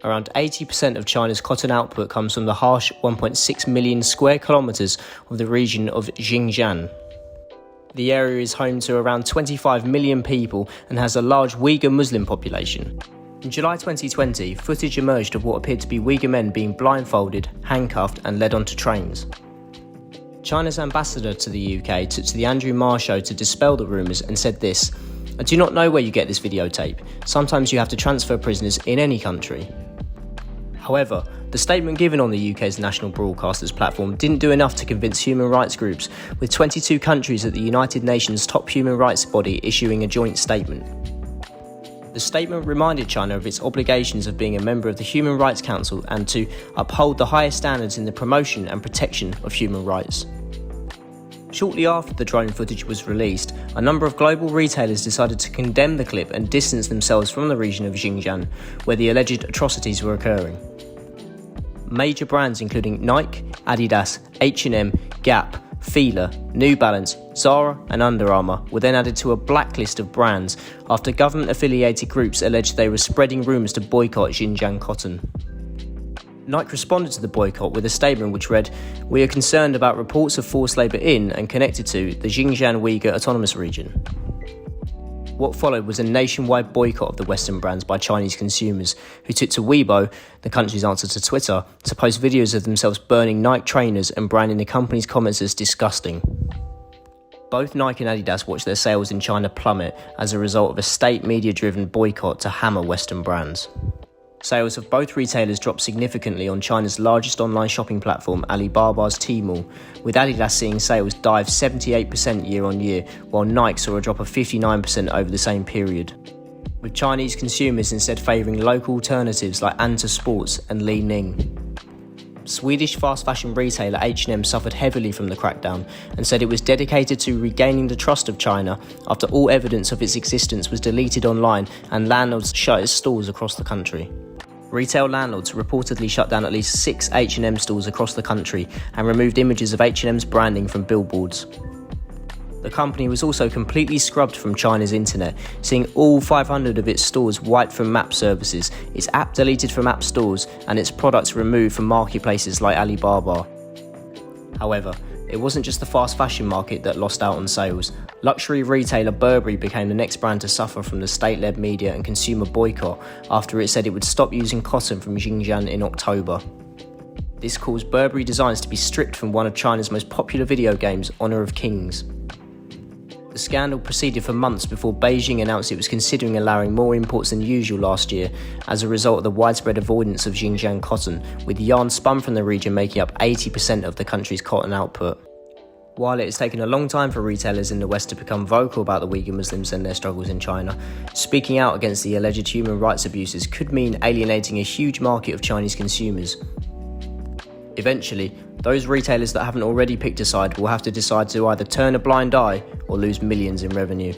Around 80% of China's cotton output comes from the harsh 1.6 million square kilometres of the region of Xinjiang. The area is home to around 25 million people and has a large Uyghur Muslim population. In July 2020, footage emerged of what appeared to be Uyghur men being blindfolded, handcuffed and led onto trains. China's ambassador to the UK took to the Andrew Marr show to dispel the rumours and said this: "I do not know where you get this videotape. Sometimes you have to transfer prisoners in any country." However, the statement given on the UK's national broadcaster's platform didn't do enough to convince human rights groups, with 22 countries at the United Nations top human rights body issuing a joint statement. The statement reminded China of its obligations of being a member of the Human Rights Council and to uphold the highest standards in the promotion and protection of human rights. Shortly after the drone footage was released, a number of global retailers decided to condemn the clip and distance themselves from the region of Xinjiang, where the alleged atrocities were occurring. Major brands including Nike, Adidas, H&M, Gap, Fila, New Balance, Zara and Under Armour were then added to a blacklist of brands after government-affiliated groups alleged they were spreading rumours to boycott Xinjiang cotton. Nike responded to the boycott with a statement which read, "We are concerned about reports of forced labour in and connected to the Xinjiang Uyghur Autonomous Region." What followed was a nationwide boycott of the Western brands by Chinese consumers, who took to Weibo, the country's answer to Twitter, to post videos of themselves burning Nike trainers and branding the company's comments as disgusting. Both Nike and Adidas watched their sales in China plummet as a result of a state media-driven boycott to hammer Western brands. Sales of both retailers dropped significantly on China's largest online shopping platform, Alibaba's Tmall, with Adidas seeing sales dive 78% year-on-year, while Nike saw a drop of 59% over the same period, with Chinese consumers instead favouring local alternatives like Anta Sports and Li Ning. Swedish fast fashion retailer H&M suffered heavily from the crackdown and said it was dedicated to regaining the trust of China after all evidence of its existence was deleted online and landlords shut its stores across the country. Retail landlords reportedly shut down at least 6 H&M stores across the country and removed images of H&M's branding from billboards. The company was also completely scrubbed from China's internet, seeing all 500 of its stores wiped from map services, its app deleted from app stores, and its products removed from marketplaces like Alibaba. However, it wasn't just the fast fashion market that lost out on sales. Luxury retailer Burberry became the next brand to suffer from the state-led media and consumer boycott after it said it would stop using cotton from Xinjiang in October. This caused Burberry designs to be stripped from one of China's most popular video games, Honor of Kings. The scandal proceeded for months before Beijing announced it was considering allowing more imports than usual last year as a result of the widespread avoidance of Xinjiang cotton, with yarn spun from the region making up 80% of the country's cotton output. While it has taken a long time for retailers in the West to become vocal about the Uyghur Muslims and their struggles in China, speaking out against the alleged human rights abuses could mean alienating a huge market of Chinese consumers. Eventually, those retailers that haven't already picked a side will have to decide to either turn a blind eye or lose millions in revenue.